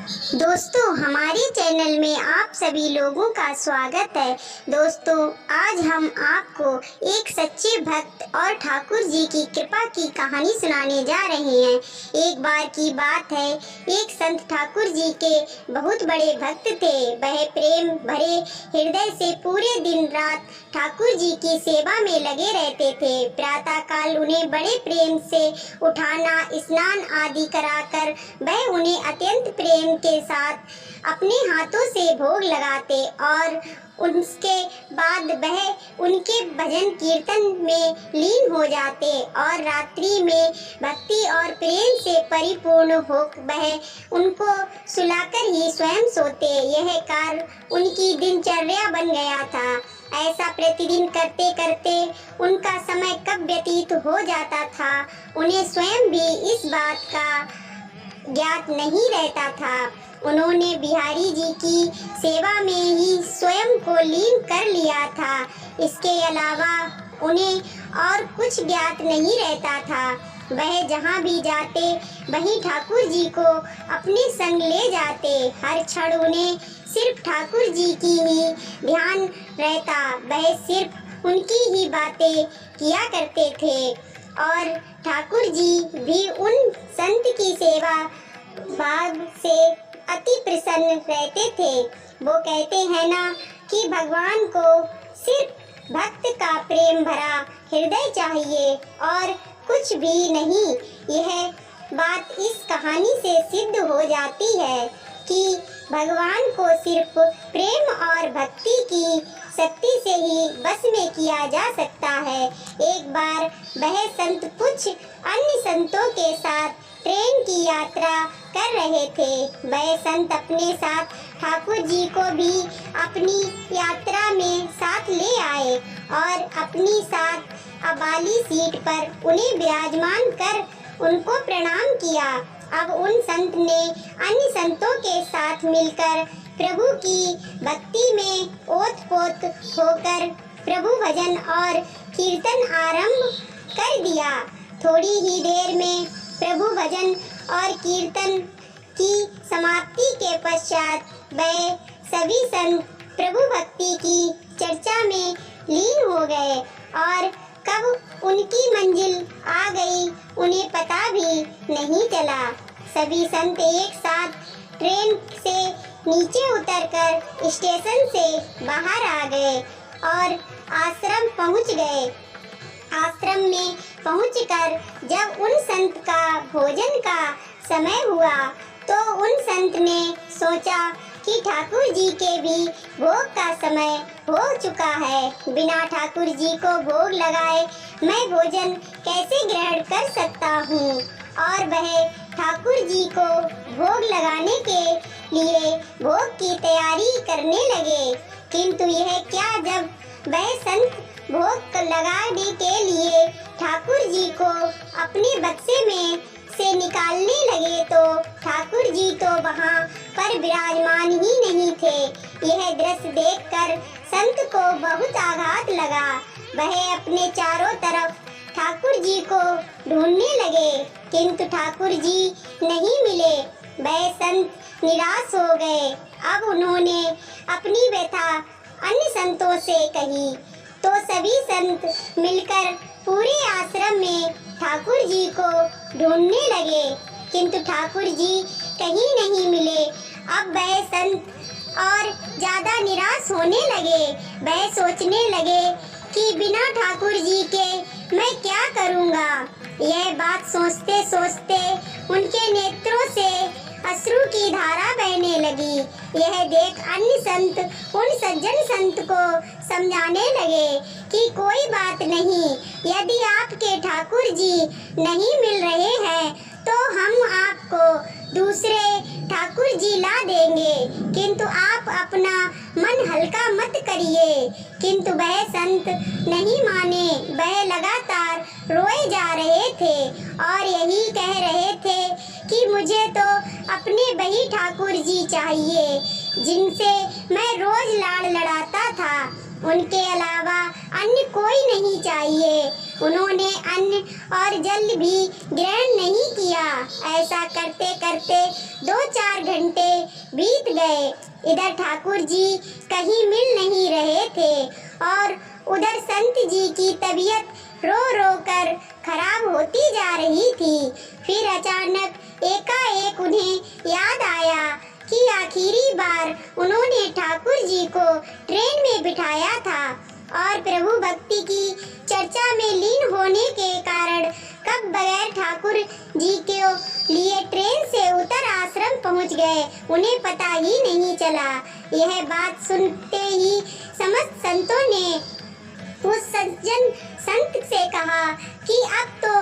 दोस्तों, हमारे चैनल में आप सभी लोगों का स्वागत है। दोस्तों, आज हम आपको एक सच्चे भक्त और ठाकुर जी की कृपा की कहानी सुनाने जा रहे हैं। एक बार की बात है, एक संत ठाकुर जी के बहुत बड़े भक्त थे। वह प्रेम भरे हृदय से पूरे दिन रात ठाकुर जी की सेवा में लगे रहते थे। प्रातः काल उन्हें बड़े प्रेम से उठाना, स्नान आदि कराकर वह उन्हें अत्यंत प्रेम के साथ अपने हाथों से भोग लगाते और उसके बाद वह उनके भजन कीर्तन में लीन हो जाते और रात्रि में भक्ति और प्रेम से परिपूर्ण हो वह उनको सुलाकर ही स्वयं सोते। यह कार्य उनकी दिनचर्या बन गया था। ऐसा प्रतिदिन करते करते उनका समय कब व्यतीत हो जाता था, उन्हें स्वयं भी इस बात का ज्ञात नहीं रहता था। उन्होंने बिहारी जी की सेवा में ही स्वयं को लीन कर लिया था। इसके अलावा उन्हें और कुछ ज्ञात नहीं रहता था। वह जहाँ भी जाते वहीं ठाकुर जी को अपने संग ले जाते। हर क्षण उन्हें सिर्फ ठाकुर जी की ही ध्यान रहता। वह सिर्फ उनकी ही बातें किया करते थे और ठाकुर जी भी उन संत की सेवा भाव से अति प्रसन्न रहते थे। वो कहते हैं ना कि भगवान को सिर्फ भक्त का प्रेम भरा हृदय चाहिए और कुछ भी नहीं। यह बात इस कहानी से सिद्ध हो जाती है कि भगवान को सिर्फ प्रेम और भक्ति की शक्ति से ही बस में किया जा सकता है। एक बार वह संत कुछ अन्य संतों के साथ ट्रेन की यात्रा कर रहे थे। वह संत अपने साथ ठाकुर जी को भी अपनी यात्रा में साथ ले आए और अपनी साथ वाली सीट पर उन्हें विराजमान कर उनको प्रणाम किया। अब उन संत ने अन्य संतों के साथ मिलकर प्रभु की भक्ति में ओत-पोत होकर प्रभु भजन और कीर्तन आरंभ कर दिया। थोड़ी ही देर में प्रभु भजन और कीर्तन की समाप्ति के पश्चात वह सभी संत प्रभु भक्ति की चर्चा में लीन हो गए और कब उनकी मंजिल आ गई उन्हें पता भी नहीं चला। सभी संत एक साथ ट्रेन से नीचे उतरकर स्टेशन से बाहर आ गए और आश्रम पहुंच गए। आश्रम में पहुंचकर जब उन संत का भोजन का समय हुआ तो उन संत ने सोचा कि ठाकुर जी के भी भोग का समय हो चुका है। बिना ठाकुर जी को भोग लगाए मैं भोजन कैसे ग्रहण कर सकता हूँ। और वह ठाकुर जी को भोग लगाने के लिए भोग की तैयारी करने लगे। किंतु यह क्या, जब वह संत भोग लगाने के लिए ठाकुर जी को अपने बक्से में से निकालने लगे तो ठाकुर जी तो वहाँ पर विराजमान ही नहीं थे। यह दृश्य देखकर संत को बहुत आघात लगा। वह अपने चारों तरफ ठाकुर जी को ढूंढने लगे, किंतु ठाकुर जी नहीं मिले। वह संत निराश हो गए। अब उन्होंने अपनी व्यथा अन्य संतों से कही तो सभी संत मिलकर पूरे आश्रम में ठाकुर जी को ढूंढने लगे, किंतु ठाकुर जी कहीं नहीं मिले। अब वह संत और ज्यादा निराश होने लगे। वह सोचने लगे कि बिना ठाकुर जी के मैं क्या करूँगा। यह बात सोचते सोचते उनके नेत्रों से अश्रु की धारा बहने लगी। यह देख अन्य संत उन सज्जन संत को समझाने लगे कि कोई बात नहीं, यदि आपके ठाकुर जी नहीं मिल रहे हैं तो हम आपको दूसरे ठाकुर जी ला देंगे, किंतु आप अपना मन हल्का मत करिए। किंतु वह संत नहीं माने। वह लगातार रोए जा रहे थे और यही कह रहे थे कि मुझे तो अपने वही ठाकुर जी चाहिए जिनसे मैं रोज लाड़ लड़ाता था। उनके अलावा अन्य कोई नहीं चाहिए। उन्होंने अन्न और जल भी ग्रहण नहीं किया। ऐसा करते करते 2-4 घंटे बीत गए। इधर ठाकुर जी कहीं मिल नहीं रहे थे और उधर संत जी की तबीयत रो रो कर खराब होती जा रही थी। फिर अचानक एकाएक उन्हें याद आया कि आखिरी बार उन्होंने ठाकुर जी को ट्रेन में बिठाया था और प्रभु भक्ति की चर्चा में लीन होने के कारण कब बगैर ठाकुर जी के लिए ट्रेन से उतर आश्रम पहुंच गए उन्हें पता ही नहीं चला। यह बात सुनते ही समस्त संतों ने उस सज्जन संत से कहा कि अब तो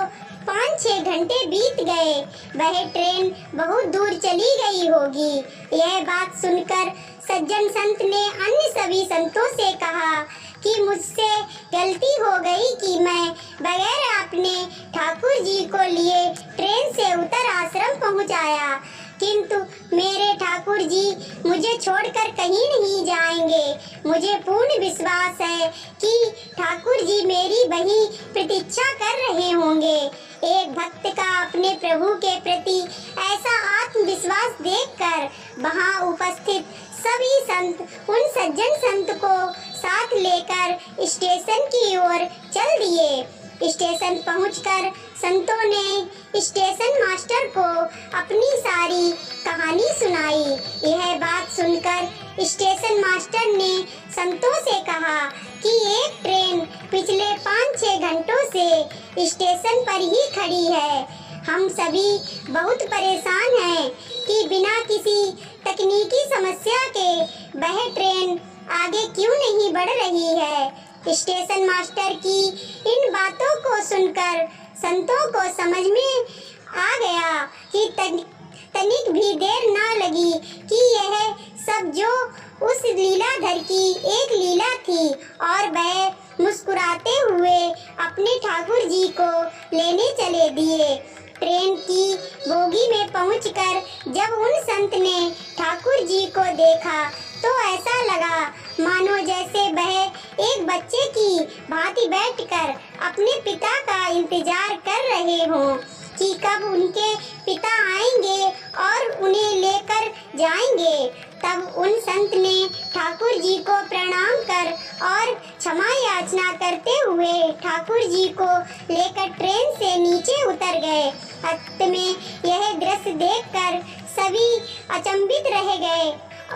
5-6 घंटे बीत गए, वह ट्रेन बहुत दूर चली गई होगी। यह बात सुनकर सज्जन संत ने अन्य सभी संतों से कहा कि मुझसे गलती हो गई कि मैं बगैर अपने ठाकुर जी को लिए ट्रेन से उतर आश्रम पहुंचाया, किंतु मेरे ठाकुर जी मुझे छोड़कर कहीं नहीं जाएंगे। मुझे पूर्ण विश्वास है कि ठाकुर जी मेरी वही प्रतीक्षा कर रहे होंगे। एक भक्त का अपने प्रभु के प्रति ऐसा आत्मविश्वास देखकर वहां उपस्थित सभी संत उन सज्जन संत को साथ लेकर स्टेशन की ओर चल दिए। स्टेशन पहुंचकर संतों ने स्टेशन मास्टर को अपनी सारी कहानी सुनाई। यह बात सुनकर स्टेशन मास्टर ने संतों से कहा कि एक ट्रेन पिछले 5-6 घंटों से स्टेशन पर ही खड़ी है। हम सभी बहुत परेशान हैं कि बिना किसी तकनीकी समस्या के वह ट्रेन आगे क्यों नहीं बढ़ रही है। स्टेशन मास्टर की इन बातों को सुनकर संतों को समझ में आ गया कि तनिक भी देर ना लगी कि यह सब जो उस लीलाधर की एक लीला थी और वह मुस्कुराते हुए अपने ठाकुर जी को लेने चले दिए। ट्रेन की बोगी में पहुंचकर जब उन संत ने ठाकुर जी को देखा तो ऐसा लगा मानो जैसे वह एक बच्चे की भांति बैठकर अपने पिता का इंतजार कर रहे हों कि कब उनके पिता आएंगे और उन्हें लेकर जाएंगे। तब उन संत ने ठाकुर जी को प्रणाम कर और क्षमा याचना करते हुए ठाकुर जी को लेकर ट्रेन से नीचे उतर गए। अंत में यह दृश्य देखकर सभी अचंभित रह गए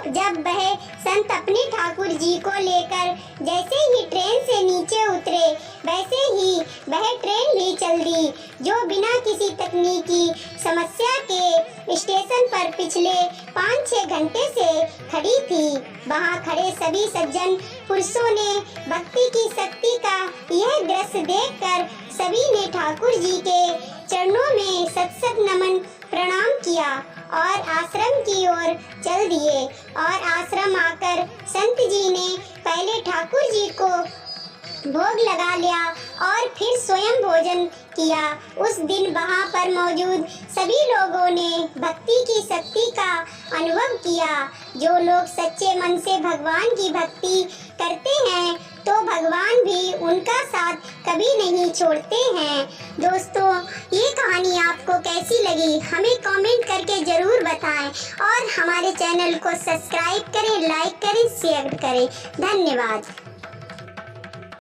जब वह संत अपने ठाकुर जी को लेकर जैसे ही ट्रेन से नीचे उतरे वैसे ही वह ट्रेन भी चल दी जो बिना किसी तकनीकी समस्या के स्टेशन पर पिछले 5-6 घंटे से खड़ी थी। वहां खड़े सभी सज्जन पुरुषों ने भक्ति की शक्ति का यह दृश्य देखकर सभी ने ठाकुर जी के चरणों में सत नमन प्रणाम किया और आश्रम की ओर चल दिए। और आश्रम आकर संत जी ने पहले ठाकुर जी को भोग लगा लिया और फिर स्वयं भोजन किया। उस दिन वहां पर मौजूद सभी लोगों ने भक्ति की शक्ति का अनुभव किया। जो लोग सच्चे मन से भगवान की भक्ति करते हैं तो भगवान भी उनका साथ कभी नहीं छोड़ते हैं। दोस्तों, ये कहानी आपको कैसी लगी हमें कमेंट करके जरूर बताएं और हमारे चैनल को सब्सक्राइब करें, लाइक करें, शेयर करें। धन्यवाद।